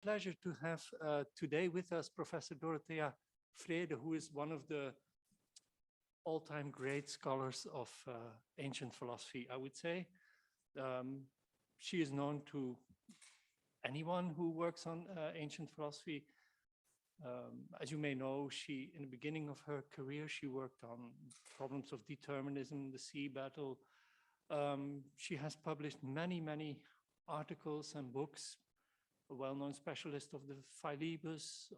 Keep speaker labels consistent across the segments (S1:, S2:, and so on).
S1: pleasure to have today with us Professor Dorothea Frede, who is one of the all-time great scholars of ancient philosophy, I would say. She is known to anyone who works on ancient philosophy. As you may know, in the beginning of her career, she worked on problems of determinism, the sea battle. She has published many, many articles and books, a well-known specialist of the Philebus,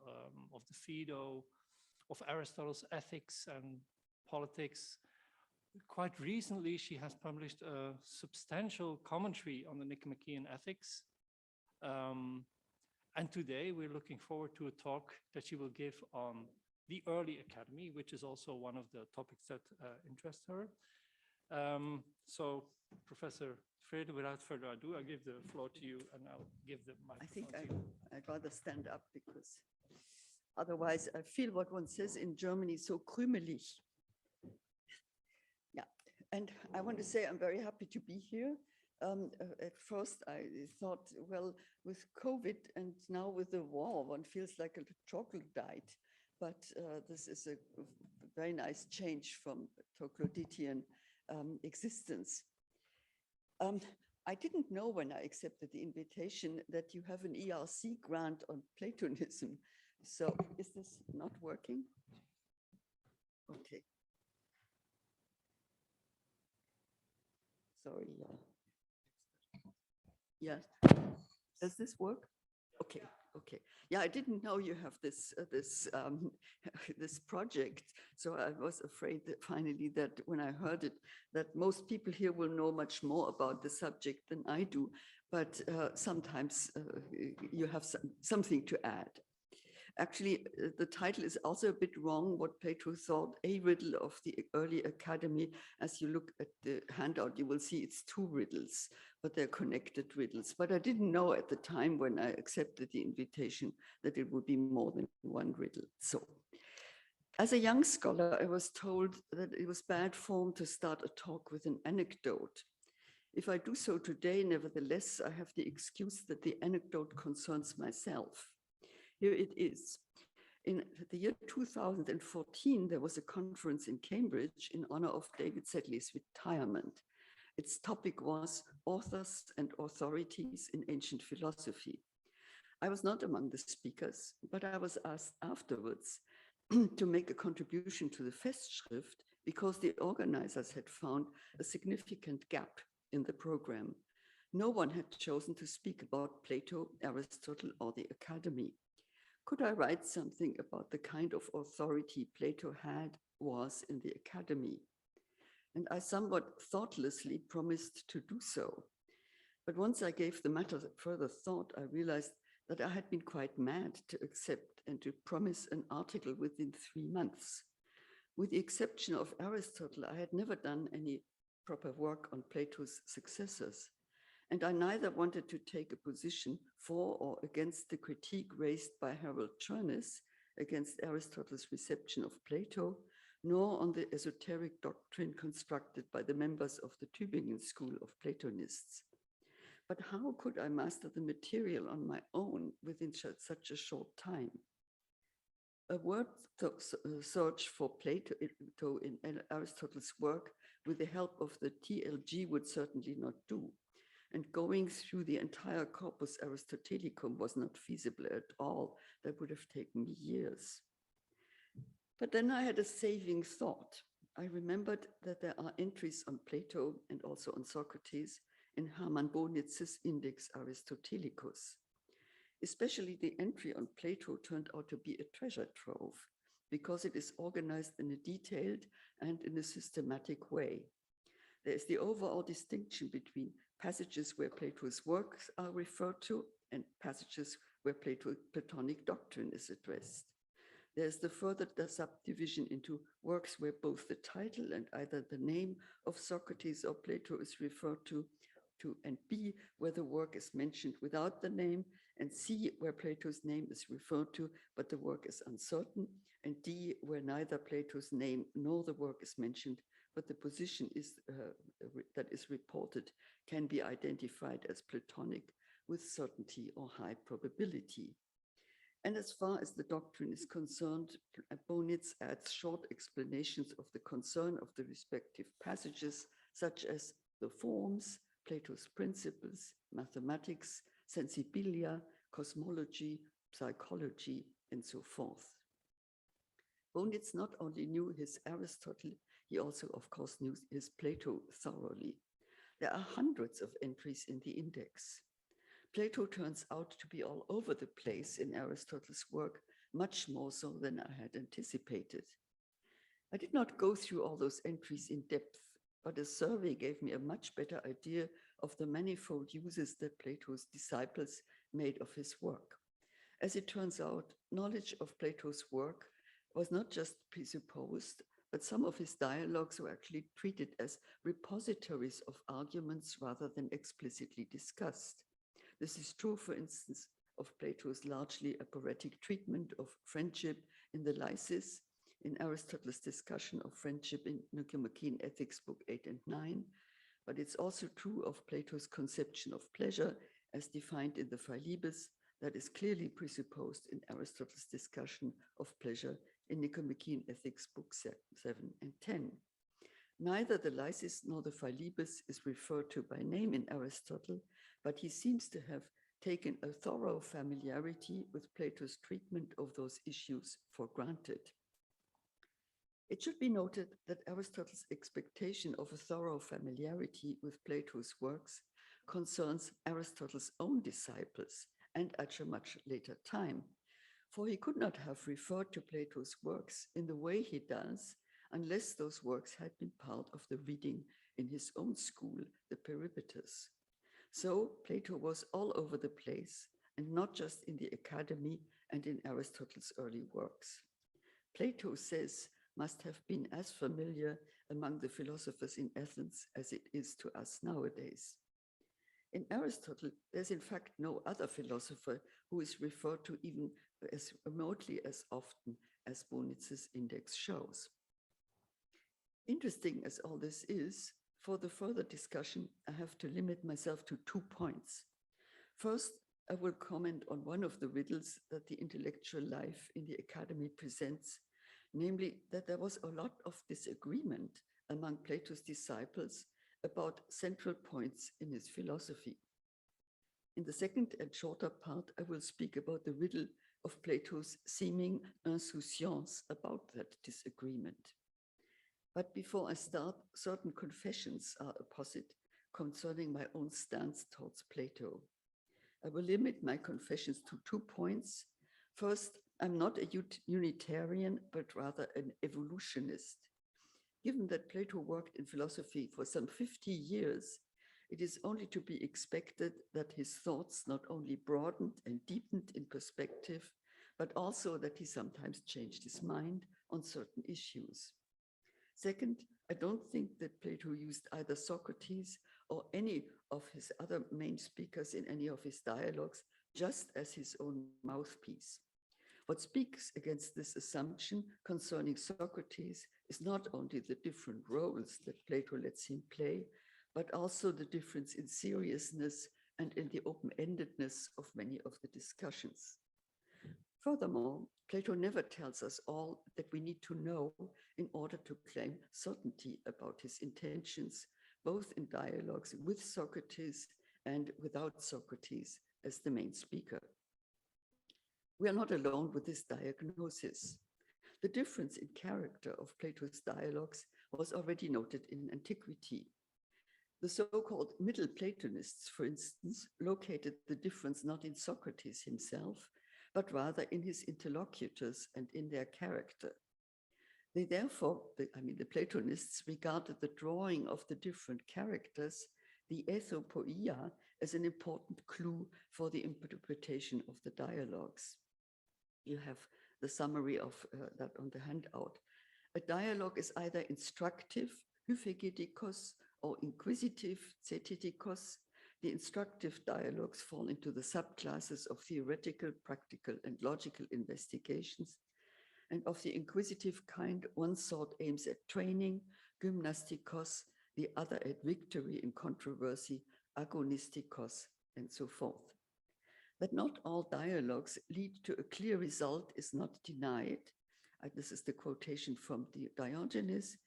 S1: of the Phaedo, of Aristotle's ethics and politics. Quite recently, she has published a substantial commentary on the Nicomachean Ethics. And today we're looking forward to a talk that she will give on the early academy, which is also one of the topics that interest her. So Professor Frede, without further ado, I'll give the floor to you and I'll give the microphone to you.
S2: I'd rather stand up because otherwise I feel what one says in Germany, so krümelig. Yeah, and I want to say I'm very happy to be here. At first I thought, well, with COVID and now with the war, one feels like a troglodyte, but this is a very nice change from troglodytean existence. I didn't know when I accepted the invitation that you have an ERC grant on Platonism. So is this not working? Okay. Sorry. Yeah. Does this work? Okay. Okay. Yeah, I didn't know you have this this project, so I was afraid that finally that when I heard it, that most people here will know much more about the subject than I do, but sometimes you have something to add. Actually, the title is also a bit wrong, what Plato thought, a riddle of the early academy. As you look at the handout, you will see it's two riddles, but they're connected riddles. But I didn't know at the time when I accepted the invitation that it would be more than one riddle. So, as a young scholar, I was told that it was bad form to start a talk with an anecdote. If I do so today, nevertheless, I have the excuse that the anecdote concerns myself. Here it is. In the year 2014, there was a conference in Cambridge in honor of David Sedley's retirement. Its topic was Authors and Authorities in Ancient Philosophy. I was not among the speakers, but I was asked afterwards to make a contribution to the Festschrift because the organizers had found a significant gap in the program. No one had chosen to speak about Plato, Aristotle, or the Academy. Could I write something about the kind of authority Plato was in the Academy? And I somewhat thoughtlessly promised to do so. But once I gave the matter further thought, I realized that I had been quite mad to accept and to promise an article within 3 months. With the exception of Aristotle, I had never done any proper work on Plato's successors. And I neither wanted to take a position for or against the critique raised by Harold Churnis against Aristotle's reception of Plato, nor on the esoteric doctrine constructed by the members of the Tübingen school of Platonists. But how could I master the material on my own within such a short time? A word search for Plato in Aristotle's work with the help of the TLG would certainly not do. And going through the entire corpus Aristotelicum was not feasible at all. That would have taken me years. But then I had a saving thought. I remembered that there are entries on Plato and also on Socrates in Hermann Bonitz's Index Aristotelicus. Especially the entry on Plato turned out to be a treasure trove because it is organized in a detailed and in a systematic way. There is the overall distinction between passages where Plato's works are referred to and passages where Platonic doctrine is addressed. There's the further subdivision into works where both the title and either the name of Socrates or Plato is referred to, and B, where the work is mentioned without the name, and C, where Plato's name is referred to, but the work is uncertain, and D, where neither Plato's name nor the work is mentioned, but the position is that is reported can be identified as Platonic, with certainty or high probability. And as far as the doctrine is concerned, Bonitz adds short explanations of the concern of the respective passages, such as the forms, Plato's principles, mathematics, sensibilia, cosmology, psychology, and so forth. Bonitz not only knew his Aristotle, he also, of course, knew his Plato thoroughly. There are hundreds of entries in the index. Plato turns out to be all over the place in Aristotle's work, much more so than I had anticipated. I did not go through all those entries in depth, but a survey gave me a much better idea of the manifold uses that Plato's disciples made of his work. As it turns out, knowledge of Plato's work was not just presupposed, but some of his dialogues were actually treated as repositories of arguments rather than explicitly discussed. This is true, for instance, of Plato's largely operatic treatment of friendship in the Lysis, in Aristotle's discussion of friendship in Nicomachean Ethics, Book 8 and 9, but it's also true of Plato's conception of pleasure as defined in the Philebus, that is clearly presupposed in Aristotle's discussion of pleasure in Nicomachean Ethics, Book 7 and 10. Neither the Lysis nor the Philebus is referred to by name in Aristotle, but he seems to have taken a thorough familiarity with Plato's treatment of those issues for granted. It should be noted that Aristotle's expectation of a thorough familiarity with Plato's works concerns Aristotle's own disciples and at a much later time, for he could not have referred to Plato's works in the way he does unless those works had been part of the reading in his own school, the Peripatus. So Plato was all over the place, and not just in the academy and in Aristotle's early works. Plato says must have been as familiar among the philosophers in Athens as it is to us nowadays. In Aristotle, there's in fact no other philosopher who is referred to even as remotely as often as Bonitz's index shows. Interesting as all this is, for the further discussion, I have to limit myself to 2 points. First, I will comment on one of the riddles that the intellectual life in the academy presents, namely that there was a lot of disagreement among Plato's disciples about central points in his philosophy. In the second and shorter part, I will speak about the riddle of Plato's seeming insouciance about that disagreement. But before I start, certain confessions are apposite concerning my own stance towards Plato. I will limit my confessions to 2 points. First, I'm not a Unitarian, but rather an evolutionist. Given that Plato worked in philosophy for some 50 years, it is only to be expected that his thoughts not only broadened and deepened in perspective, but also that he sometimes changed his mind on certain issues. Second, I don't think that Plato used either Socrates or any of his other main speakers in any of his dialogues just as his own mouthpiece. What speaks against this assumption concerning Socrates is not only the different roles that Plato lets him play, but also the difference in seriousness and in the open-endedness of many of the discussions. Furthermore, Plato never tells us all that we need to know in order to claim certainty about his intentions, both in dialogues with Socrates and without Socrates as the main speaker. We are not alone with this diagnosis. The difference in character of Plato's dialogues was already noted in antiquity. The so-called Middle Platonists, for instance, located the difference not in Socrates himself, but rather in his interlocutors and in their character. They therefore, the Platonists regarded the drawing of the different characters, the ethopoeia, as an important clue for the interpretation of the dialogues. You have the summary of that on the handout. A dialogue is either instructive, hyphegetikos, or inquisitive, zetetikos. The instructive dialogues fall into the subclasses of theoretical, practical, and logical investigations. And of the inquisitive kind, one sort aims at training, gymnastikos, the other at victory in controversy, agonistikos, and so forth. That not all dialogues lead to a clear result is not denied. This is the quotation from Diogenes.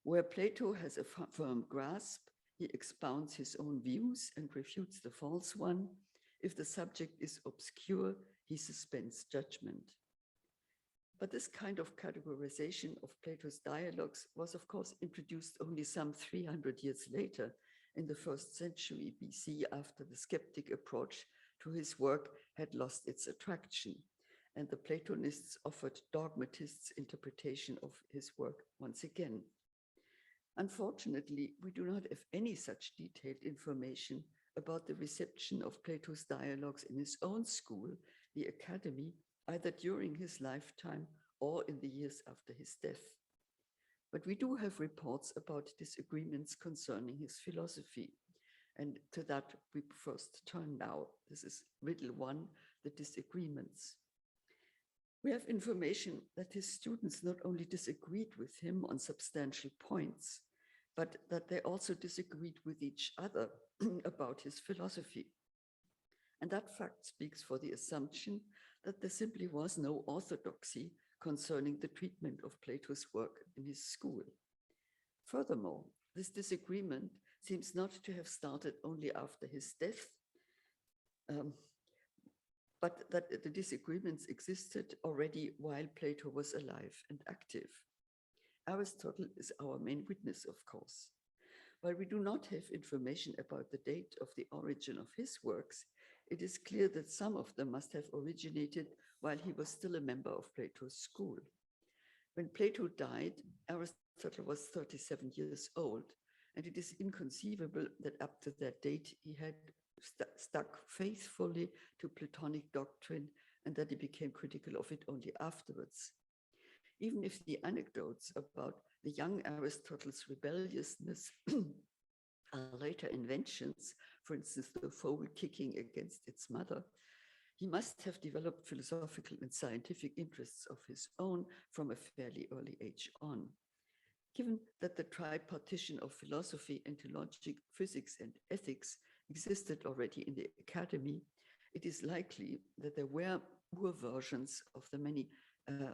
S2: Where Plato has a firm grasp, he expounds his own views and refutes the false one. If the subject is obscure, he suspends judgment. But this kind of categorization of Plato's dialogues was, of course, introduced only some 300 years later, in the 1st century BC, after the skeptic approach to his work had lost its attraction, and the Platonists offered dogmatists' interpretation of his work once again. Unfortunately, we do not have any such detailed information about the reception of Plato's dialogues in his own school, the Academy, either during his lifetime or in the years after his death. But we do have reports about disagreements concerning his philosophy. And to that we first turn now. This is Riddle 1, the Disagreements. We have information that his students not only disagreed with him on substantial points, but that they also disagreed with each other about his philosophy. And that fact speaks for the assumption that there simply was no orthodoxy concerning the treatment of Plato's work in his school. Furthermore, this disagreement seems not to have started only after his death, but that the disagreements existed already while Plato was alive and active. Aristotle is our main witness, of course. While we do not have information about the date of the origin of his works, it is clear that some of them must have originated while he was still a member of Plato's school. When Plato died, Aristotle was 37 years old, and it is inconceivable that up to that date he had stuck faithfully to Platonic doctrine and that he became critical of it only afterwards. Even if the anecdotes about the young Aristotle's rebelliousness are later inventions, for instance, the foal kicking against its mother, he must have developed philosophical and scientific interests of his own from a fairly early age on. Given that the tripartition of philosophy and logic, physics, and ethics existed already in the academy, it is likely that there were versions of the many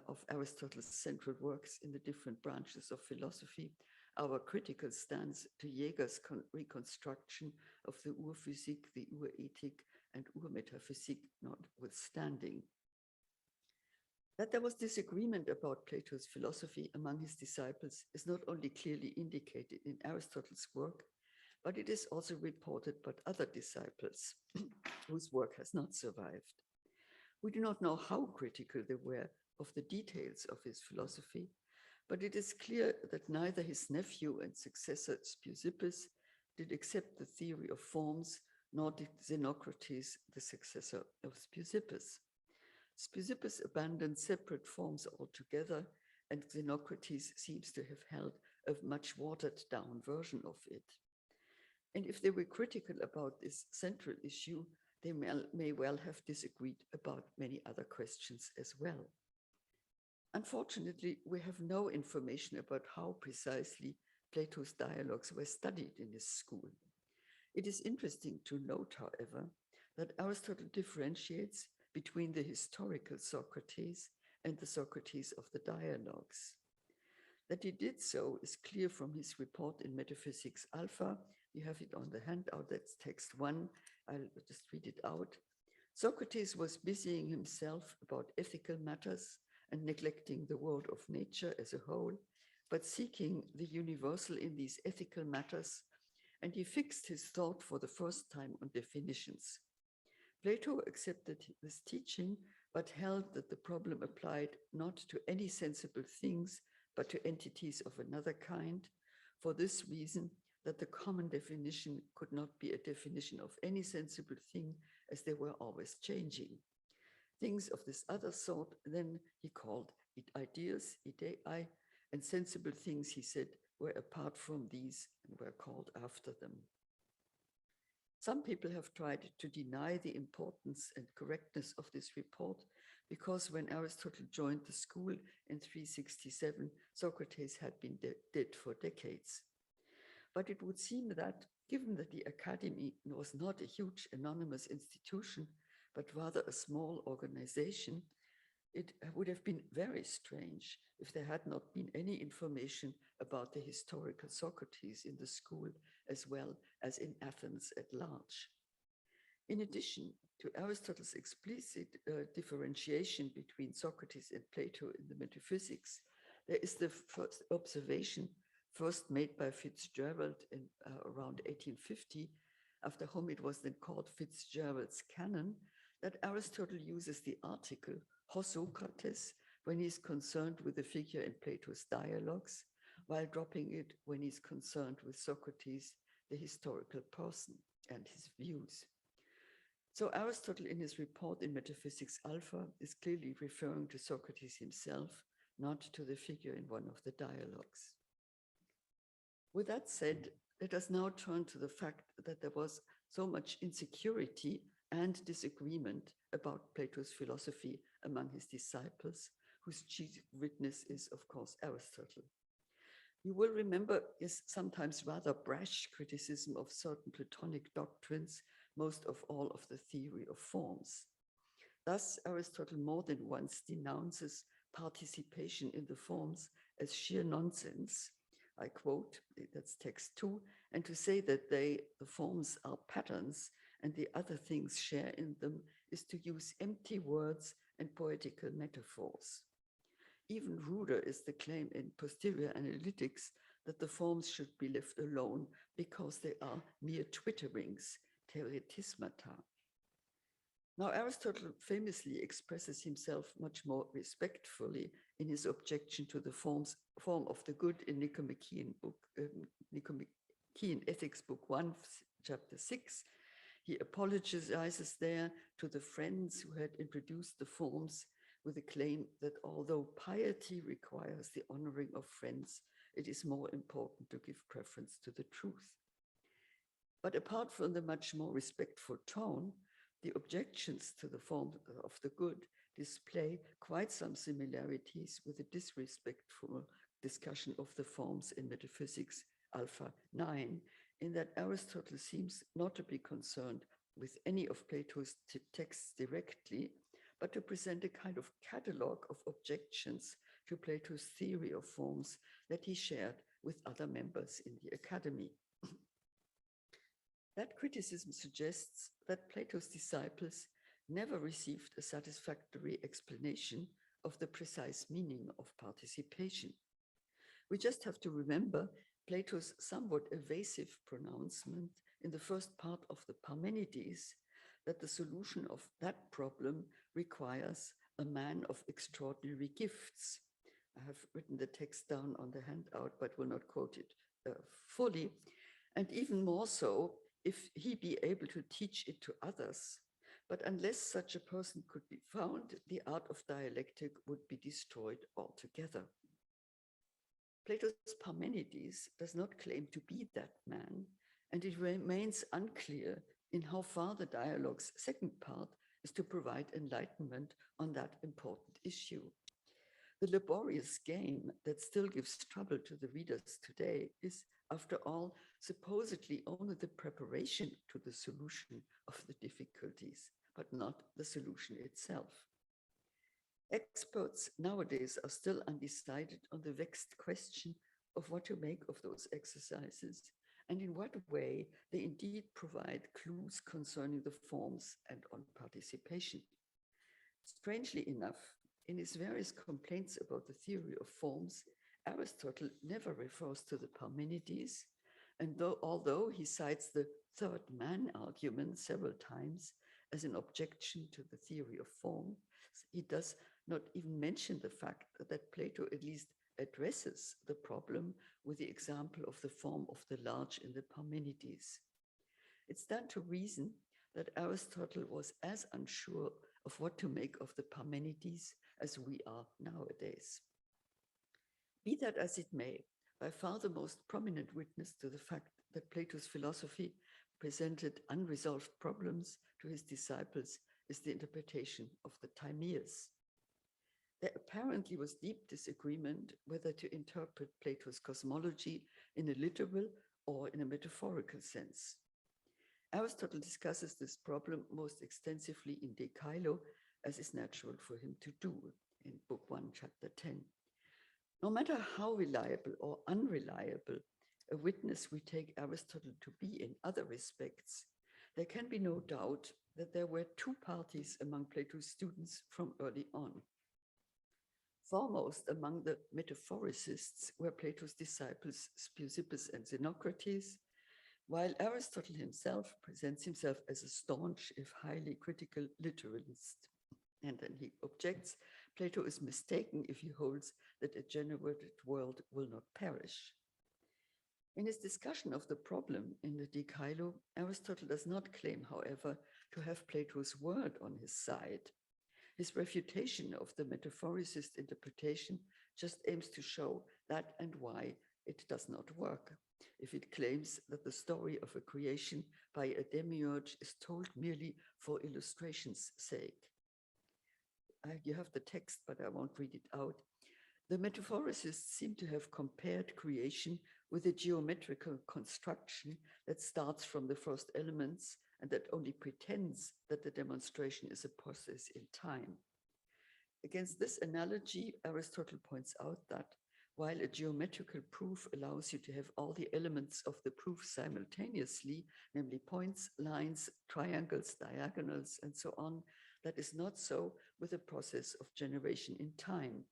S2: of Aristotle's central works in the different branches of philosophy, our critical stance to Jäger's reconstruction of the Urphysik, the Urethik, and Urmetaphysik notwithstanding. That there was disagreement about Plato's philosophy among his disciples is not only clearly indicated in Aristotle's work, but it is also reported by other disciples whose work has not survived. We do not know how critical they were of the details of his philosophy, but it is clear that neither his nephew and successor Speusippus did accept the theory of forms, nor did Xenocrates, the successor of Speusippus. Speusippus abandoned separate forms altogether, and Xenocrates seems to have held a much watered down version of it. And if they were critical about this central issue, they may well have disagreed about many other questions as well. Unfortunately, we have no information about how precisely Plato's dialogues were studied in his school. It is interesting to note, however, that Aristotle differentiates between the historical Socrates and the Socrates of the dialogues. That he did so is clear from his report in Metaphysics Alpha. You have it on the handout, that's text 1. I'll just read it out. Socrates was busying himself about ethical matters and neglecting the world of nature as a whole, but seeking the universal in these ethical matters, and he fixed his thought for the first time on definitions. Plato accepted this teaching, but held that the problem applied not to any sensible things, but to entities of another kind, for this reason that the common definition could not be a definition of any sensible thing, as they were always changing. Things of this other sort, then he called it ideas, idei, and sensible things, he said, were apart from these and were called after them. Some people have tried to deny the importance and correctness of this report because when Aristotle joined the school in 367, Socrates had been dead for decades. But it would seem that, given that the academy was not a huge anonymous institution, but rather a small organization, it would have been very strange if there had not been any information about the historical Socrates in the school as well as in Athens at large. In addition to Aristotle's explicit differentiation between Socrates and Plato in the metaphysics, there is the first observation first made by Fitzgerald in around 1850, after whom it was then called Fitzgerald's canon, that Aristotle uses the article ho Socrates when he's concerned with the figure in Plato's dialogues, while dropping it when he's concerned with Socrates, the historical person, and his views. So Aristotle, in his report in Metaphysics Alpha, is clearly referring to Socrates himself, not to the figure in one of the dialogues. With that said, let us now turn to the fact that there was so much insecurity and disagreement about Plato's philosophy among his disciples, whose chief witness is, of course, Aristotle. You will remember his sometimes rather brash criticism of certain Platonic doctrines, most of all of the theory of forms. Thus, Aristotle more than once denounces participation in the forms as sheer nonsense. I quote, that's text 2, and to say that the forms are patterns and the other things share in them is to use empty words and poetical metaphors. Even ruder is the claim in posterior analytics that the forms should be left alone because they are mere twitterings, theoretismata. Now, Aristotle famously expresses himself much more respectfully in his objection to the form of the good in Nicomachean Ethics, Book 1, Chapter 6. He apologizes there to the friends who had introduced the forms with the claim that although piety requires the honoring of friends, it is more important to give preference to the truth. But apart from the much more respectful tone, the objections to the form of the good display quite some similarities with the disrespectful discussion of the forms in Metaphysics Alpha 9, in that Aristotle seems not to be concerned with any of Plato's texts directly, but to present a kind of catalogue of objections to Plato's theory of forms that he shared with other members in the academy. That criticism suggests that Plato's disciples never received a satisfactory explanation of the precise meaning of participation. We just have to remember Plato's somewhat evasive pronouncement in the first part of the Parmenides that the solution of that problem requires a man of extraordinary gifts. I have written the text down on the handout, but will not quote it fully. And even more so, if he be able to teach it to others. But unless such a person could be found, the art of dialectic would be destroyed altogether. Plato's Parmenides does not claim to be that man, and it remains unclear in how far the dialogue's second part is to provide enlightenment on that important issue. The laborious game that still gives trouble to the readers today is, after all, supposedly only the preparation to the solution of the difficulties, but not the solution itself. Experts nowadays are still undecided on the vexed question of what to make of those exercises and in what way they indeed provide clues concerning the forms and on participation. Strangely enough, in his various complaints about the theory of forms, Aristotle never refers to the Parmenides, and although he cites the third man argument several times as an objection to the theory of form, he does not even mention the fact that Plato at least addresses the problem with the example of the form of the large in the Parmenides. It stands to reason that Aristotle was as unsure of what to make of the Parmenides as we are nowadays. Be that as it may, by far the most prominent witness to the fact that Plato's philosophy presented unresolved problems to his disciples is the interpretation of the Timaeus. There apparently was deep disagreement whether to interpret Plato's cosmology in a literal or in a metaphorical sense. Aristotle discusses this problem most extensively in De Caelo, as is natural for him to do in Book 1, Chapter 10. No matter how reliable or unreliable a witness we take Aristotle to be in other respects, there can be no doubt that there were two parties among Plato's students from early on. Foremost among the metaphoricists were Plato's disciples Speusippus and Xenocrates, while Aristotle himself presents himself as a staunch, if highly critical, literalist. And then he objects, Plato is mistaken if he holds that a generated world will not perish. In his discussion of the problem in the De Caelo, Aristotle does not claim, however, to have Plato's word on his side. His refutation of the metaphoricist interpretation just aims to show that and why it does not work, if it claims that the story of a creation by a demiurge is told merely for illustration's sake. You have the text, but I won't read it out. The metaphoricists seem to have compared creation with a geometrical construction that starts from the first elements and that only pretends that the demonstration is a process in time. Against this analogy, Aristotle points out that while a geometrical proof allows you to have all the elements of the proof simultaneously, namely points, lines, triangles, diagonals, and so on, that is not so with a process of generation in time.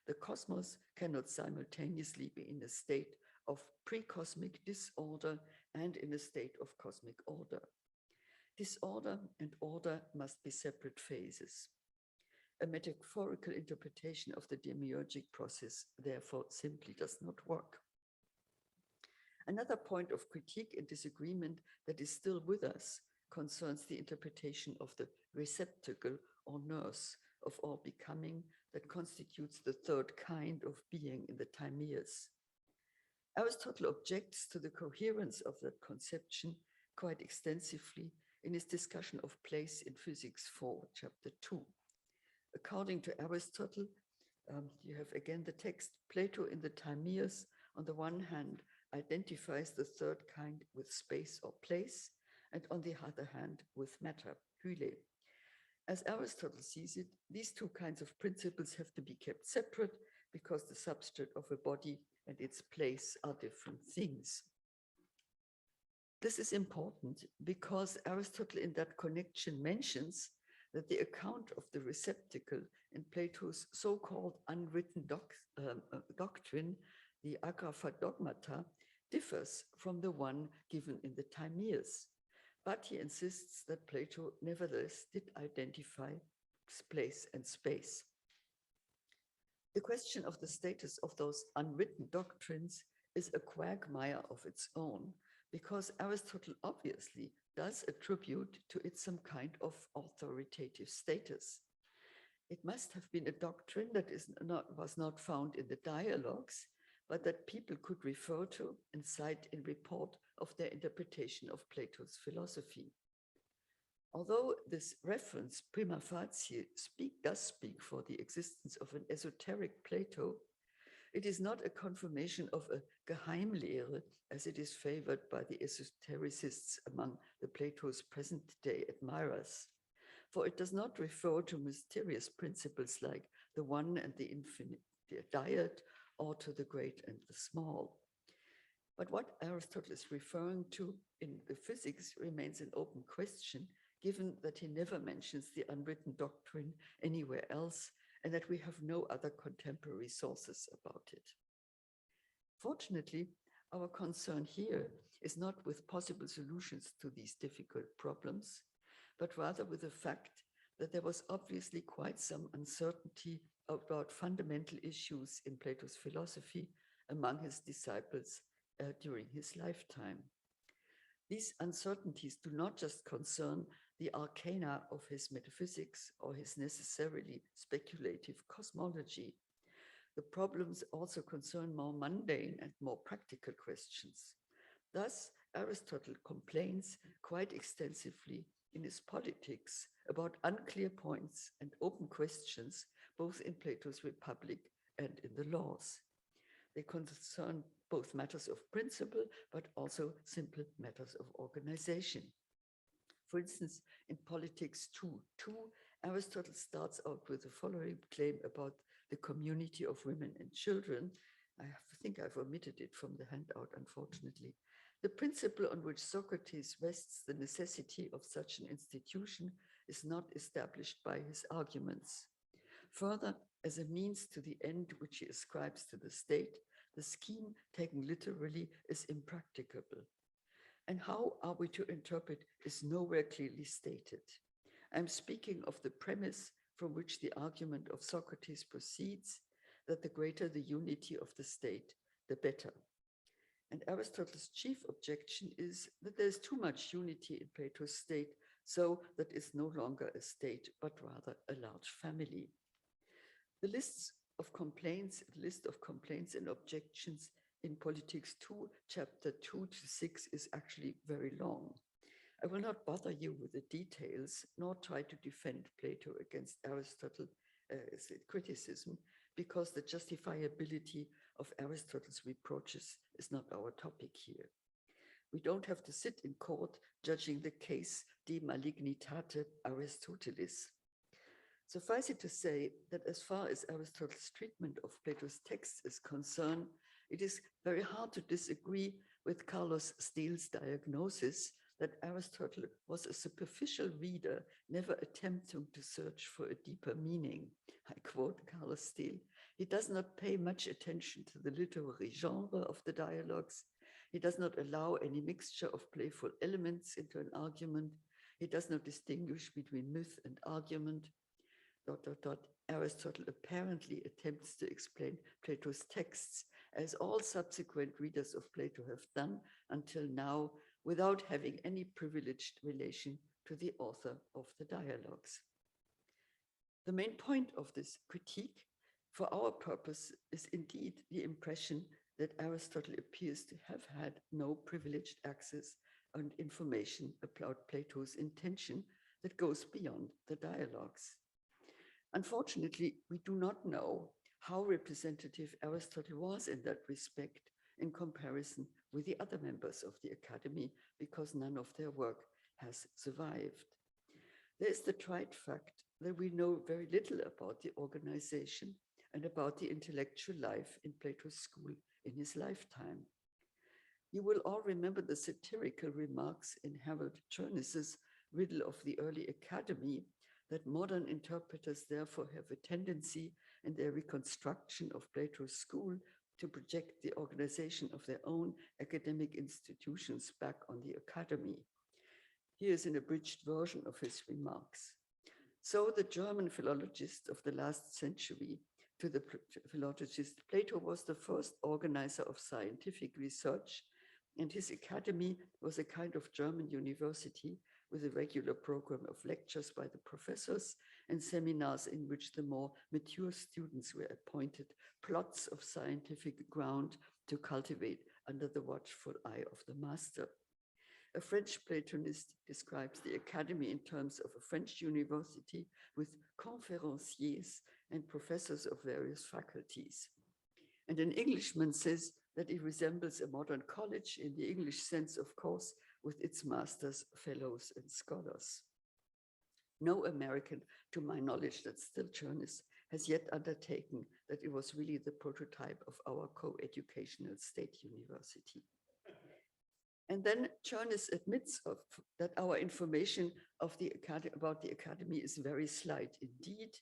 S2: The cosmos cannot simultaneously be in a state of pre-cosmic disorder and in a state of cosmic order. Disorder and order must be separate phases. A metaphorical interpretation of the demiurgic process, therefore, simply does not work. Another point of critique and disagreement that is still with us concerns the interpretation of the receptacle or nurse of all becoming that constitutes the third kind of being in the Timaeus. Aristotle objects to the coherence of that conception quite extensively in his discussion of place in Physics 4, Chapter 2. According to Aristotle, you have again the text, Plato in the Timaeus, on the one hand, identifies the third kind with space or place, and on the other hand, with matter, hyle. As Aristotle sees it, these two kinds of principles have to be kept separate because the substrate of a body and its place are different things. This is important because Aristotle in that connection mentions that the account of the receptacle in Plato's so-called unwritten doctrine, the agrapha dogmata, differs from the one given in the Timaeus. But he insists that Plato nevertheless did identify place and space. The question of the status of those unwritten doctrines is a quagmire of its own, because Aristotle obviously does attribute to it some kind of authoritative status. It must have been a doctrine that was not found in the dialogues, but that people could refer to and cite in report of their interpretation of Plato's philosophy. Although this reference prima facie does speak for the existence of an esoteric Plato, it is not a confirmation of a Geheimlehre as it is favored by the esotericists among the Plato's present-day admirers, for it does not refer to mysterious principles like the one and the infinite, the dyad, or to the great and the small. But what Aristotle is referring to in the physics remains an open question, given that he never mentions the unwritten doctrine anywhere else, and that we have no other contemporary sources about it. Fortunately, our concern here is not with possible solutions to these difficult problems, but rather with the fact that there was obviously quite some uncertainty about fundamental issues in Plato's philosophy among his disciples during his lifetime. These uncertainties do not just concern the arcana of his metaphysics or his necessarily speculative cosmology. The problems also concern more mundane and more practical questions. Thus, Aristotle complains quite extensively in his Politics about unclear points and open questions, both in Plato's Republic and in the Laws. They concern both matters of principle, but also simple matters of organization. For instance, in Politics 2, Aristotle starts out with the following claim about the community of women and children. I think I've omitted it from the handout, unfortunately. The principle on which Socrates rests the necessity of such an institution is not established by his arguments. Further, as a means to the end which he ascribes to the state, the scheme taken literally is impracticable. And how are we to interpret is nowhere clearly stated. I'm speaking of the premise from which the argument of Socrates proceeds, that the greater the unity of the state, the better. And Aristotle's chief objection is that there's too much unity in Plato's state, so that is no longer a state, but rather a large family. The list of complaints and objections in Politics 2, chapter 2 to 6 is actually very long. I will not bother you with the details, nor try to defend Plato against Aristotle's criticism, because the justifiability of Aristotle's reproaches is not our topic here. We don't have to sit in court judging the case de malignitate Aristotelis. Suffice it to say that as far as Aristotle's treatment of Plato's texts is concerned, it is very hard to disagree with Carlos Steele's diagnosis that Aristotle was a superficial reader, never attempting to search for a deeper meaning. I quote Carlos Steele, "He does not pay much attention to the literary genre of the dialogues. He does not allow any mixture of playful elements into an argument. He does not distinguish between myth and argument. ... Aristotle apparently attempts to explain Plato's texts, as all subsequent readers of Plato have done until now, without having any privileged relation to the author of the dialogues." The main point of this critique, for our purpose, is indeed the impression that Aristotle appears to have had no privileged access and information about Plato's intention that goes beyond the dialogues. Unfortunately, we do not know how representative Aristotle was in that respect in comparison with the other members of the Academy, because none of their work has survived. There is the trite fact that we know very little about the organization and about the intellectual life in Plato's school in his lifetime. You will all remember the satirical remarks in Harold Chernus's Riddle of the Early Academy, that modern interpreters therefore have a tendency in their reconstruction of Plato's school to project the organization of their own academic institutions back on the Academy. Here is an abridged version of his remarks. So the German philologist of the last century, to the philologist, Plato was the first organizer of scientific research, and his academy was a kind of German university with a regular program of lectures by the professors and seminars in which the more mature students were appointed plots of scientific ground to cultivate under the watchful eye of the master. A French Platonist describes the academy in terms of a French university with conférenciers and professors of various faculties. And an Englishman says that it resembles a modern college in the English sense, of course, with its masters, fellows, and scholars. No American, to my knowledge, that's still Chernus, has yet undertaken that it was really the prototype of our co-educational state university. And then Chernus admits that our information of about the academy is very slight indeed,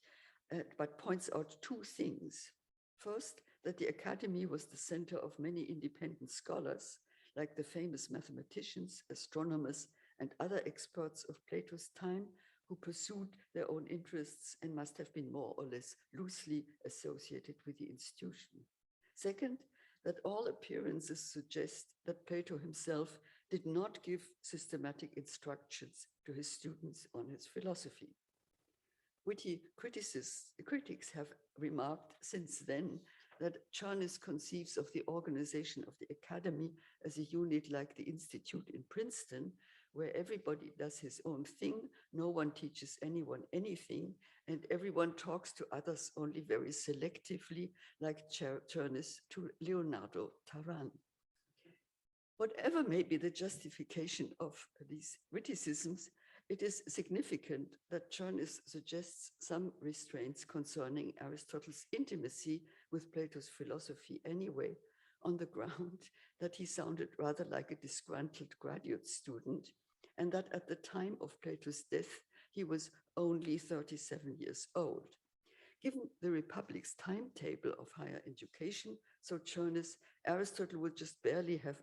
S2: but points out two things. First, that the academy was the center of many independent scholars, like the famous mathematicians, astronomers, and other experts of Plato's time who pursued their own interests and must have been more or less loosely associated with the institution. Second, that all appearances suggest that Plato himself did not give systematic instructions to his students on his philosophy. Witty critics have remarked since then that Chernus conceives of the organization of the academy as a unit like the Institute in Princeton, where everybody does his own thing, no one teaches anyone anything, and everyone talks to others only very selectively, like Chernus to Leonardo Taran. Whatever may be the justification of these criticisms, It is significant that Chernus suggests some restraints concerning Aristotle's intimacy with Plato's philosophy anyway, on the ground that he sounded rather like a disgruntled graduate student, and that at the time of Plato's death, he was only 37 years old. Given the Republic's timetable of higher education, so Chernus, Aristotle would just barely have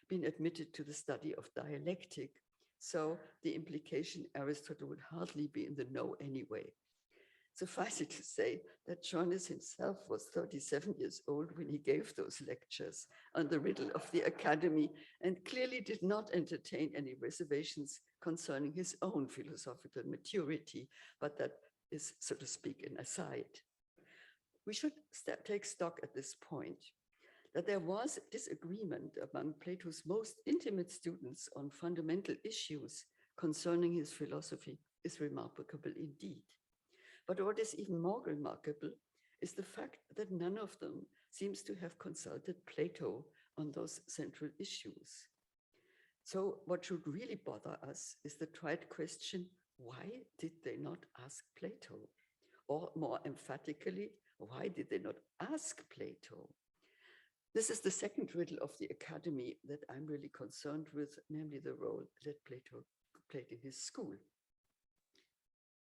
S2: been admitted to the study of dialectic. So the implication, Aristotle would hardly be in the know anyway. Suffice it to say that Chernus himself was 37 years old when he gave those lectures on the riddle of the academy, and clearly did not entertain any reservations concerning his own philosophical maturity, but that is, so to speak, an aside. We should take stock at this point that there was disagreement among Plato's most intimate students on fundamental issues concerning his philosophy is remarkable indeed. But what is even more remarkable is the fact that none of them seems to have consulted Plato on those central issues. So what should really bother us is the trite question, why did they not ask Plato? Or more emphatically, why did they not ask Plato? This is the second riddle of the academy that I'm really concerned with, namely the role that Plato played in his school.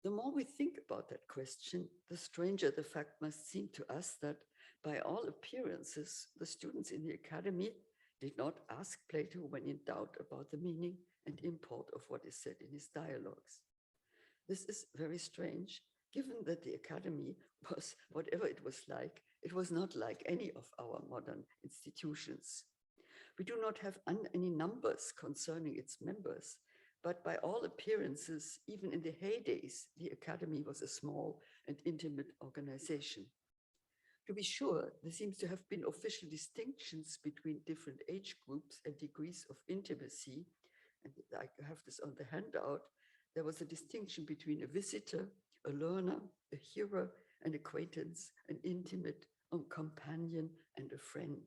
S2: The more we think about that question, the stranger the fact must seem to us that, by all appearances, the students in the academy did not ask Plato when in doubt about the meaning and import of what is said in his dialogues. This is very strange, given that the academy was, whatever it was not like any of our modern institutions. We do not have any numbers concerning its members, but by all appearances, even in the heydays, the academy was a small and intimate organization. To be sure, there seems to have been official distinctions between different age groups and degrees of intimacy. And I have this on the handout. There was a distinction between a visitor, a learner, a hearer, an acquaintance, an intimate, a companion, and a friend.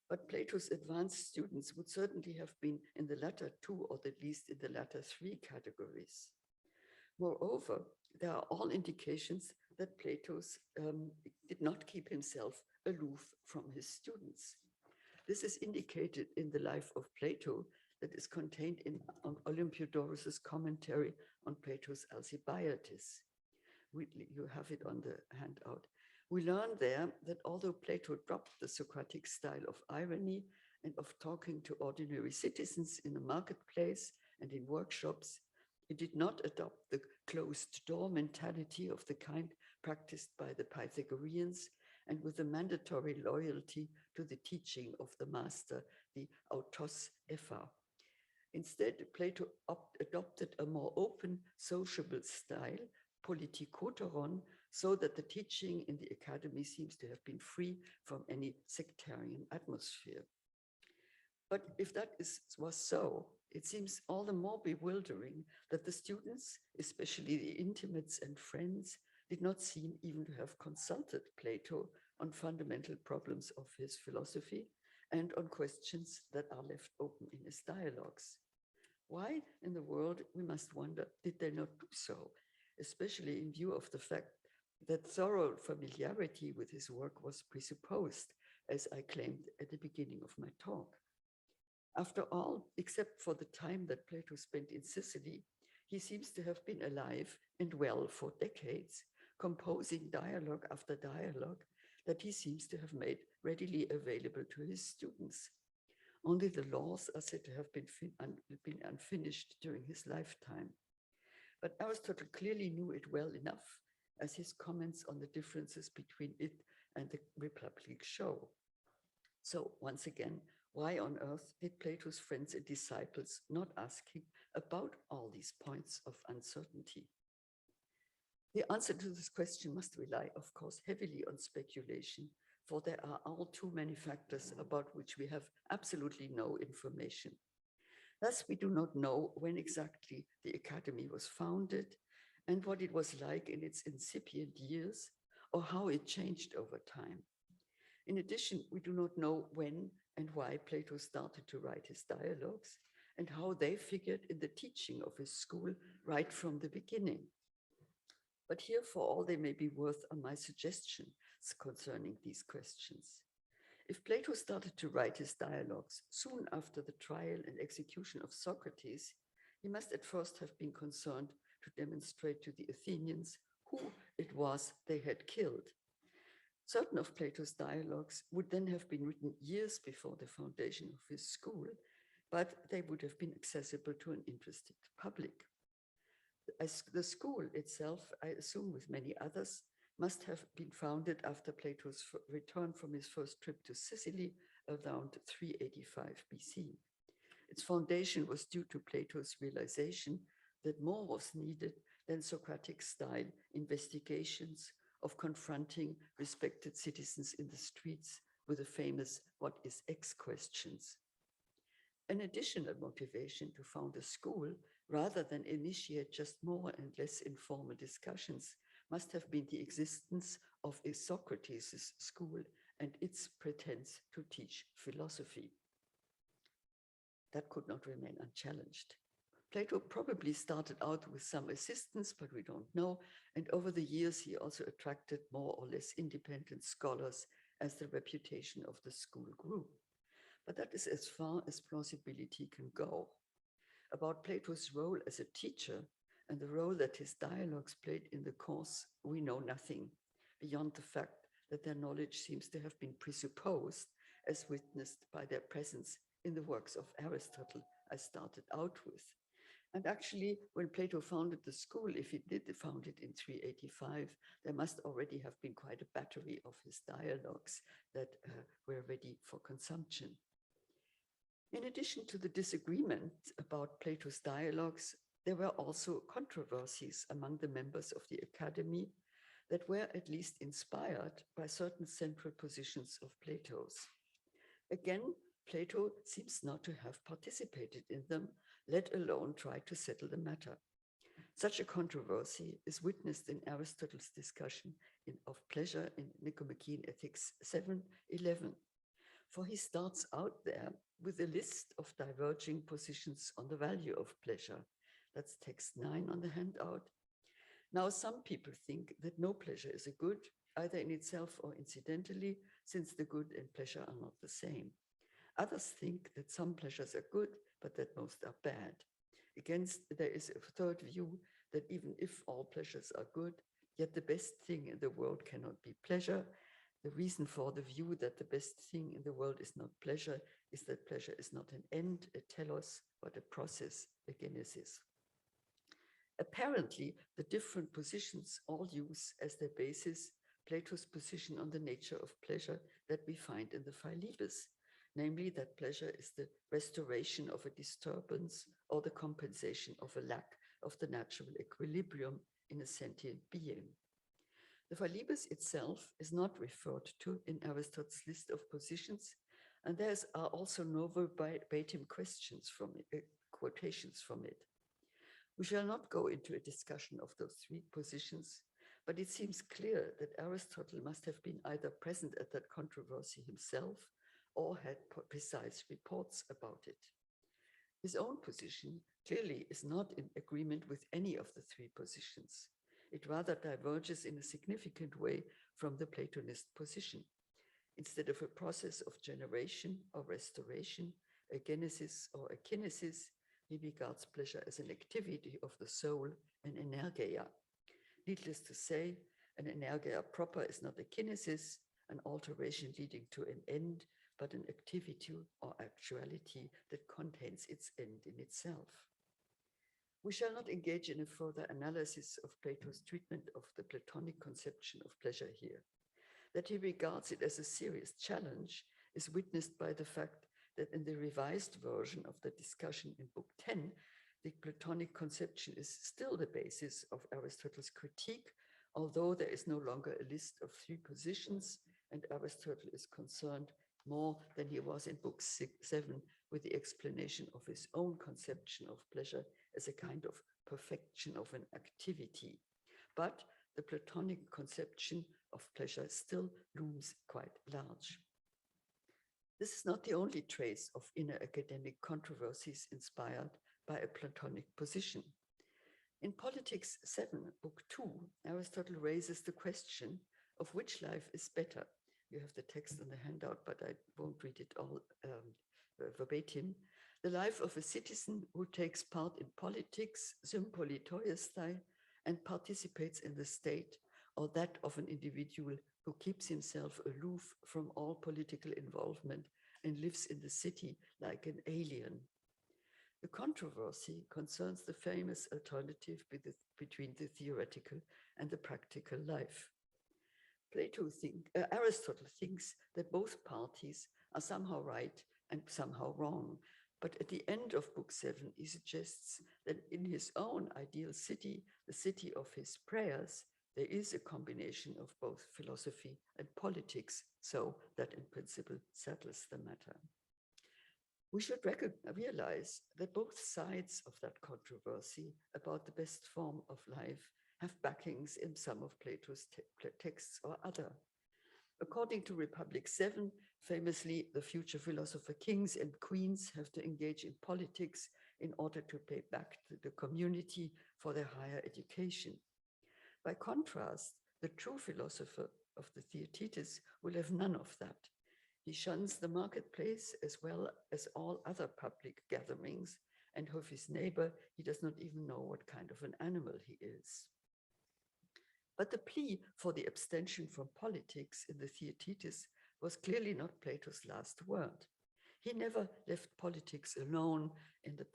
S2: But Plato's advanced students would certainly have been in the latter two, or at least in the latter three categories. Moreover, there are all indications that Plato did not keep himself aloof from his students. This is indicated in the life of Plato that is contained in Olympiodorus's commentary on Plato's Alcibiades. You have it on the handout. We learn there that although Plato dropped the Socratic style of irony and of talking to ordinary citizens in the marketplace and in workshops, he did not adopt the closed door mentality of the kind practiced by the Pythagoreans and with a mandatory loyalty to the teaching of the master, the autos epha. Instead, Plato adopted a more open, sociable style, politikoteron, so that the teaching in the academy seems to have been free from any sectarian atmosphere. But if that was so, it seems all the more bewildering that the students, especially the intimates and friends, did not seem even to have consulted Plato on fundamental problems of his philosophy and on questions that are left open in his dialogues. Why in the world, we must wonder, did they not do so, especially in view of the fact that thorough familiarity with his work was presupposed, as I claimed at the beginning of my talk. After all, except for the time that Plato spent in Sicily, he seems to have been alive and well for decades, composing dialogue after dialogue that he seems to have made readily available to his students. Only the laws are said to have been unfinished during his lifetime. But Aristotle clearly knew it well enough, as his comments on the differences between it and the Republic show. So once again, why on earth did Plato's friends and disciples not ask him about all these points of uncertainty? The answer to this question must rely, of course, heavily on speculation, for there are all too many factors about which we have absolutely no information. Thus, we do not know when exactly the academy was founded and what it was like in its incipient years, or how it changed over time. In addition, we do not know when and why Plato started to write his dialogues, and how they figured in the teaching of his school right from the beginning. But here for all they may be worth on my suggestions concerning these questions. If Plato started to write his dialogues soon after the trial and execution of Socrates, he must at first have been concerned to demonstrate to the Athenians who it was they had killed. Certain of Plato's dialogues would then have been written years before the foundation of his school, but they would have been accessible to an interested public. As the school itself, I assume with many others, must have been founded after Plato's return from his first trip to Sicily around 385 BC. Its foundation was due to Plato's realization that more was needed than Socratic style investigations of confronting respected citizens in the streets with the famous "what is X" questions. An additional motivation to found a school, rather than initiate just more and less informal discussions, must have been the existence of a Socrates' school and its pretense to teach philosophy. That could not remain unchallenged. Plato probably started out with some assistance, but we don't know, and over the years he also attracted more or less independent scholars as the reputation of the school grew. But that is as far as plausibility can go. About Plato's role as a teacher and the role that his dialogues played in the course, we know nothing, beyond the fact that their knowledge seems to have been presupposed, as witnessed by their presence in the works of Aristotle I started out with. And actually, when Plato founded the school, if he did found it in 385, there must already have been quite a battery of his dialogues that were ready for consumption. In addition to the disagreement about Plato's dialogues, there were also controversies among the members of the academy that were at least inspired by certain central positions of Plato's. Again, Plato seems not to have participated in them, let alone try to settle the matter. Such a controversy is witnessed in Aristotle's discussion of pleasure in Nicomachean Ethics 7:11. For he starts out there with a list of diverging positions on the value of pleasure. That's text 9 on the handout. Now, some people think that no pleasure is a good, either in itself or incidentally, since the good and pleasure are not the same. Others think that some pleasures are good, but that most are bad. Against, there is a third view that even if all pleasures are good, yet the best thing in the world cannot be pleasure. The reason for the view that the best thing in the world is not pleasure is that pleasure is not an end, a telos, but a process, a genesis. Apparently, the different positions all use as their basis Plato's position on the nature of pleasure that we find in the Philebus, namely that pleasure is the restoration of a disturbance or the compensation of a lack of the natural equilibrium in a sentient being. The Philebus itself is not referred to in Aristotle's list of positions, and there are also no verbatim questions from it, quotations from it. We shall not go into a discussion of those three positions, but it seems clear that Aristotle must have been either present at that controversy himself or had precise reports about it. His own position clearly is not in agreement with any of the three positions. It rather diverges in a significant way from the Platonist position. Instead of a process of generation or restoration, a genesis or a kinesis, he regards pleasure as an activity of the soul, an energeia. Needless to say, an energeia proper is not a kinesis, an alteration leading to an end, but an activity or actuality that contains its end in itself. We shall not engage in a further analysis of Plato's treatment of the Platonic conception of pleasure here. That he regards it as a serious challenge is witnessed by the fact that in the revised version of the discussion in Book 10, the Platonic conception is still the basis of Aristotle's critique, although there is no longer a list of three positions, and Aristotle is concerned more than he was in Book 7 with the explanation of his own conception of pleasure as a kind of perfection of an activity. But the Platonic conception of pleasure still looms quite large. This is not the only trace of inner academic controversies inspired by a Platonic position. In Politics 7, Book 2, Aristotle raises the question of which life is better. You have the text in the handout, but I won't read it all verbatim. The life of a citizen who takes part in politics, sympolitoiestai, and participates in the state, or that of an individual who keeps himself aloof from all political involvement and lives in the city like an alien. The controversy concerns the famous alternative between the theoretical and the practical life. Aristotle thinks that both parties are somehow right and somehow wrong, but at the end of Book 7, he suggests that in his own ideal city, the city of his prayers, there is a combination of both philosophy and politics, so that in principle settles the matter. We should realize that both sides of that controversy about the best form of life have backings in some of Plato's texts or other. According to Republic 7, famously, the future philosopher kings and queens have to engage in politics in order to pay back to the community for their higher education. By contrast, the true philosopher of the Theaetetus will have none of that. He shuns the marketplace as well as all other public gatherings, and of his neighbor, he does not even know what kind of an animal he is. But the plea for the abstention from politics in the Theaetetus was clearly not Plato's last word. He never left politics alone in the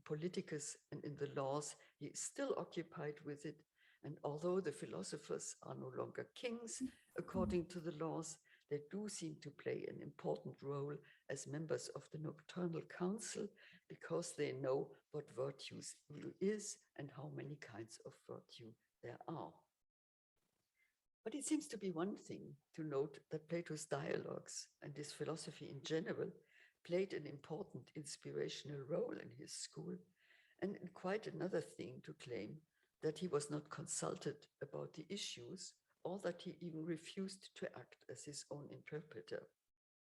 S2: Politicus and in the laws. He is still occupied with it. And although the philosophers are no longer kings, according to the laws, they do seem to play an important role as members of the nocturnal council because they know what virtue is and how many kinds of virtue there are. But it seems to be one thing to note that Plato's dialogues and his philosophy in general played an important inspirational role in his school, and quite another thing to claim that he was not consulted about the issues or that he even refused to act as his own interpreter.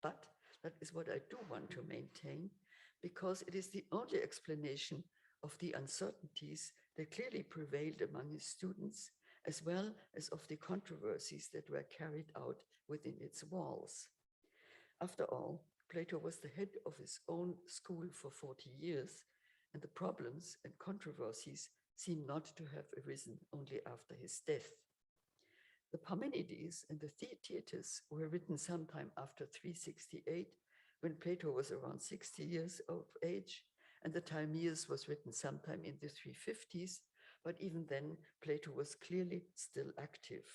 S2: But that is what I do want to maintain, because it is the only explanation of the uncertainties that clearly prevailed among his students, as well as of the controversies that were carried out within its walls. After all, Plato was the head of his own school for 40 years, and the problems and controversies seem not to have arisen only after his death. The Parmenides and the Theaetetus were written sometime after 368, when Plato was around 60 years of age, and the Timaeus was written sometime in the 350s, but even then, Plato was clearly still active.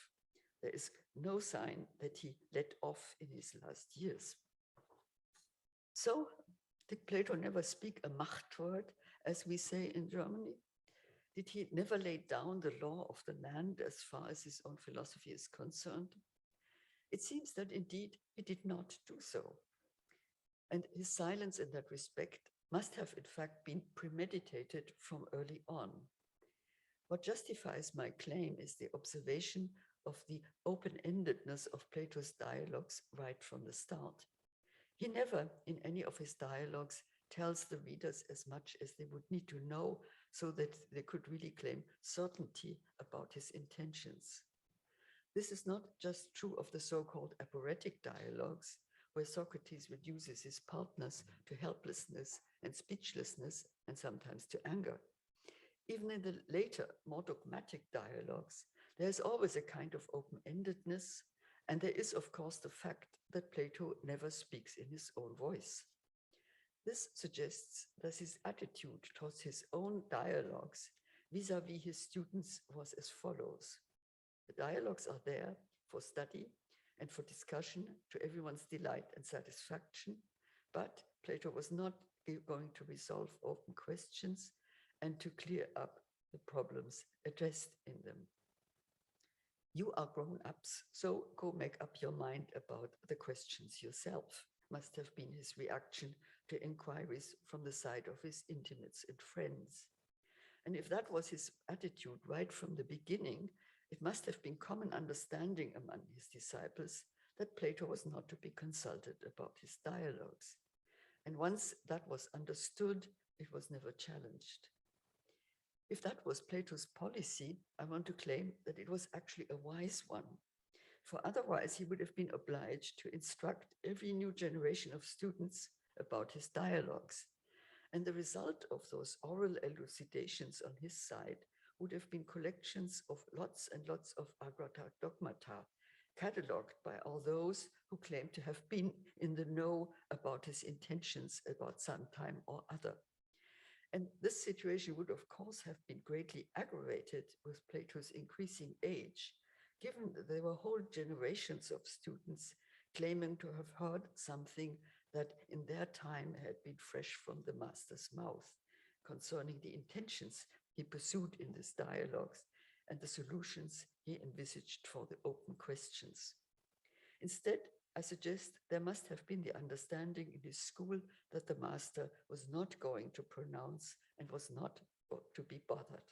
S2: There is no sign that he let off in his last years. So, did Plato never speak a Machtwort, as we say in Germany? Did he never lay down the law of the land as far as his own philosophy is concerned? It seems that indeed he did not do so. And his silence in that respect must have in fact been premeditated from early on. What justifies my claim is the observation of the open-endedness of Plato's dialogues right from the start. He never, in any of his dialogues, tells the readers as much as they would need to know so that they could really claim certainty about his intentions. This is not just true of the so-called aporetic dialogues, where Socrates reduces his partners to helplessness and speechlessness, and sometimes to anger. Even in the later, more dogmatic dialogues, there is always a kind of open-endedness, and there is, of course, the fact that Plato never speaks in his own voice. This suggests that his attitude towards his own dialogues vis-à-vis his students was as follows. The dialogues are there for study and for discussion to everyone's delight and satisfaction, but Plato was not going to resolve open questions and to clear up the problems addressed in them. You are grown-ups, so go make up your mind about the questions yourself, must have been his reaction to inquiries from the side of his intimates and friends. And if that was his attitude right from the beginning, it must have been common understanding among his disciples that Plato was not to be consulted about his dialogues. And once that was understood, it was never challenged. If that was Plato's policy, I want to claim that it was actually a wise one. For otherwise, he would have been obliged to instruct every new generation of students about his dialogues. And the result of those oral elucidations on his side would have been collections of lots and lots of dogmata, catalogued by all those who claim to have been in the know about his intentions about some time or other. And this situation would, of course, have been greatly aggravated with Plato's increasing age, given that there were whole generations of students claiming to have heard something that in their time had been fresh from the master's mouth concerning the intentions he pursued in these dialogues and the solutions he envisaged for the open questions. Instead, I suggest there must have been the understanding in his school that the master was not going to pronounce and was not to be bothered.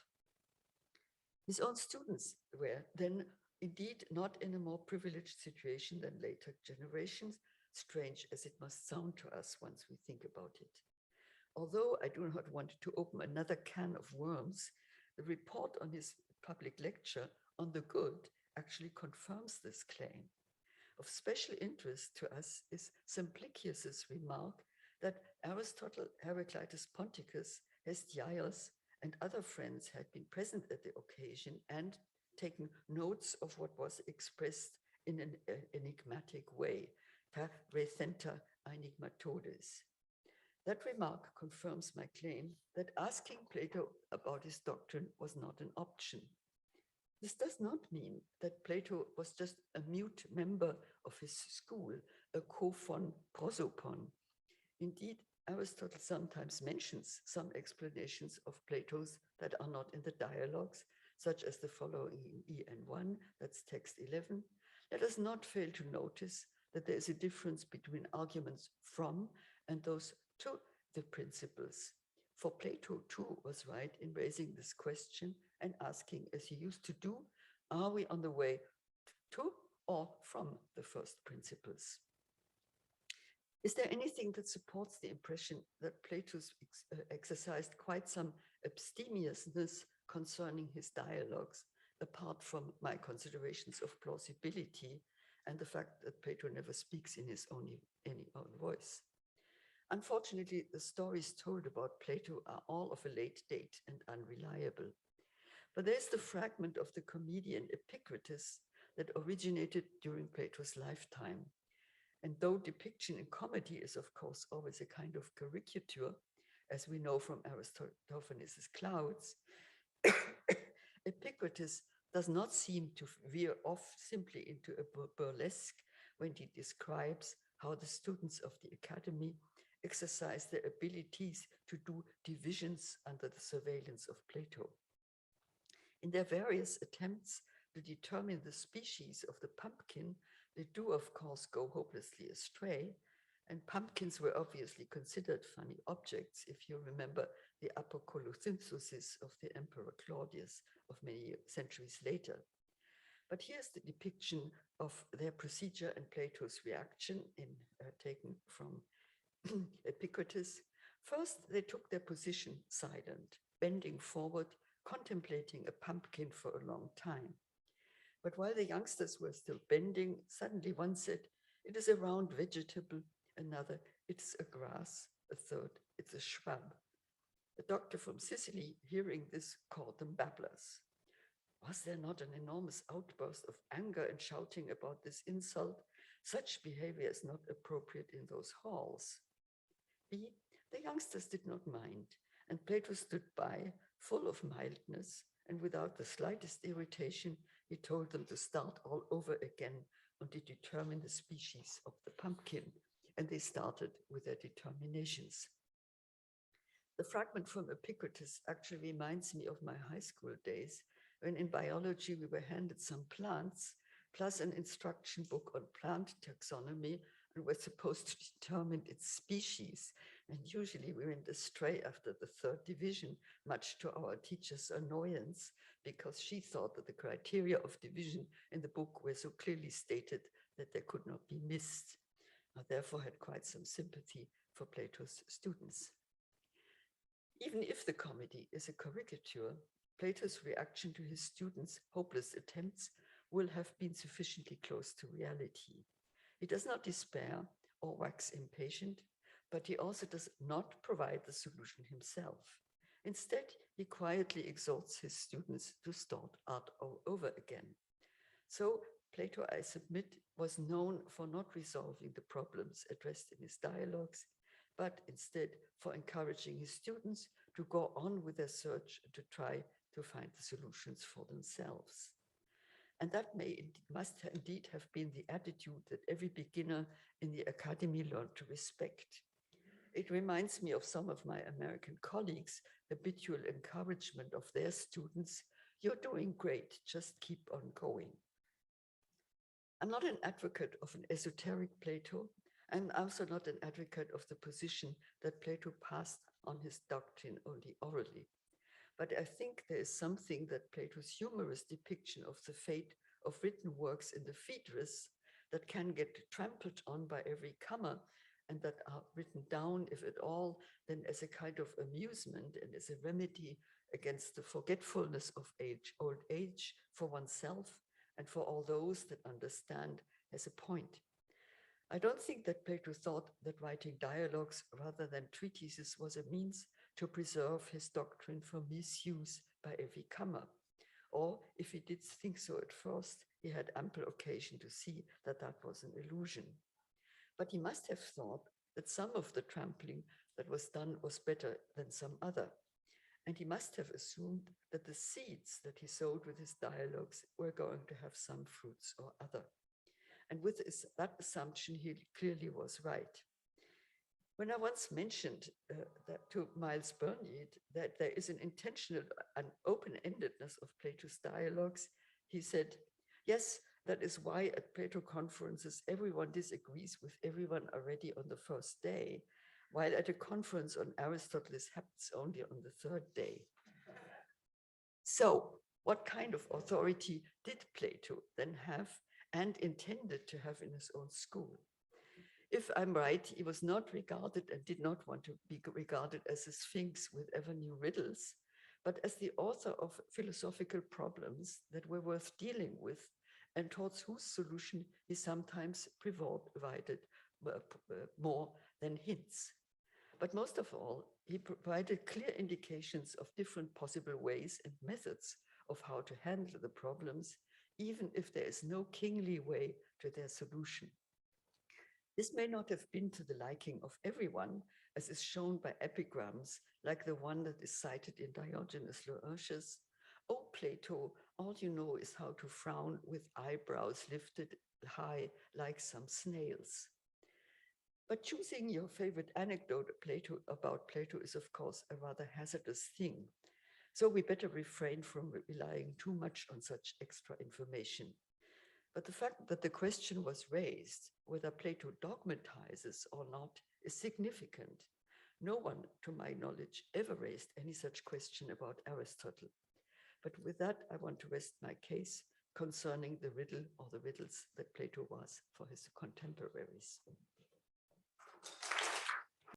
S2: His own students were then indeed not in a more privileged situation than later generations, strange as it must sound to us once we think about it. Although I do not want to open another can of worms, the report on his public lecture on the good actually confirms this claim. Of special interest to us is Simplicius's remark that Aristotle, Heraclitus Ponticus, Hestiaeus, and other friends had been present at the occasion and taken notes of what was expressed in an enigmatic way, ta recenta enigmatodes. That remark confirms my claim that asking Plato about his doctrine was not an option. This does not mean that Plato was just a mute member of his school, a kophon prosopon. Indeed, Aristotle sometimes mentions some explanations of Plato's that are not in the dialogues, such as the following in EN1, that's text 11. Let us not fail to notice that there is a difference between arguments from and those to the principles. For Plato too was right in raising this question and asking, as he used to do, are we on the way to or from the first principles? Is there anything that supports the impression that Plato exercised quite some abstemiousness concerning his dialogues, apart from my considerations of plausibility and the fact that Plato never speaks in his own voice? Unfortunately, the stories told about Plato are all of a late date and unreliable. But there's the fragment of the comedian Epictetus that originated during Plato's lifetime. And though depiction in comedy is, of course, always a kind of caricature, as we know from Aristophanes' Clouds, Epictetus does not seem to veer off simply into a burlesque when he describes how the students of the academy exercise their abilities to do divisions under the surveillance of Plato. In their various attempts to determine the species of the pumpkin, they do, of course, go hopelessly astray, and pumpkins were obviously considered funny objects, if you remember the apocolothinsis of the Emperor Claudius of many centuries later. But here's the depiction of their procedure and Plato's reaction taken from Epictetus. First, they took their position silent, bending forward, contemplating a pumpkin for a long time. But while the youngsters were still bending, suddenly one said, "It is a round vegetable," another, "It's a grass," a third, "It's a shrub." A doctor from Sicily, hearing this, called them babblers. Was there not an enormous outburst of anger and shouting about this insult? Such behavior is not appropriate in those halls. B, the youngsters did not mind, and Plato stood by, full of mildness, and without the slightest irritation, he told them to start all over again and to determine the species of the pumpkin, and they started with their determinations. The fragment from Epictetus actually reminds me of my high school days, when in biology we were handed some plants, plus an instruction book on plant taxonomy, and were supposed to determine its species. And usually we went astray after the third division, much to our teacher's annoyance, because she thought that the criteria of division in the book were so clearly stated that they could not be missed. I therefore had quite some sympathy for Plato's students. Even if the comedy is a caricature, Plato's reaction to his students' hopeless attempts will have been sufficiently close to reality. He does not despair or wax impatient, but he also does not provide the solution himself. Instead, he quietly exhorts his students to start art all over again. So Plato, I submit, was known for not resolving the problems addressed in his dialogues, but instead for encouraging his students to go on with their search and to try to find the solutions for themselves. And that must indeed have been the attitude that every beginner in the academy learned to respect. It reminds me of some of my American colleagues' habitual encouragement of their students. You're doing great, just keep on going. I'm not an advocate of an esoteric Plato, and I'm also not an advocate of the position that Plato passed on his doctrine only orally. But I think there is something that Plato's humorous depiction of the fate of written works in the Phaedrus that can get trampled on by every comer and that are written down, if at all, then as a kind of amusement and as a remedy against the forgetfulness of old age for oneself and for all those that understand has a point. I don't think that Plato thought that writing dialogues rather than treatises was a means to preserve his doctrine from misuse by every comer. Or if he did think so at first, he had ample occasion to see that that was an illusion. But he must have thought that some of the trampling that was done was better than some other. And he must have assumed that the seeds that he sowed with his dialogues were going to have some fruits or other. And with that assumption, he clearly was right. When I once mentioned that to Miles Burnett, that there is an intentional and open-endedness of Plato's dialogues, he said, yes, that is why at Plato conferences, everyone disagrees with everyone already on the first day, while at a conference on Aristotle, this happens only on the third day. So what kind of authority did Plato then have and intended to have in his own school? If I'm right, he was not regarded and did not want to be regarded as a sphinx with ever new riddles, but as the author of philosophical problems that were worth dealing with and towards whose solution he sometimes provided more than hints. But most of all, he provided clear indications of different possible ways and methods of how to handle the problems, even if there is no kingly way to their solution. This may not have been to the liking of everyone, as is shown by epigrams like the one that is cited in Diogenes Laertius. "Oh, Plato, all you know is how to frown with eyebrows lifted high like some snails." But choosing your favorite anecdote about Plato is, of course, a rather hazardous thing. So we better refrain from relying too much on such extra information. But the fact that the question was raised, whether Plato dogmatizes or not, is significant. No one, to my knowledge, ever raised any such question about Aristotle. But with that, I want to rest my case concerning the riddle or the riddles that Plato was for his contemporaries.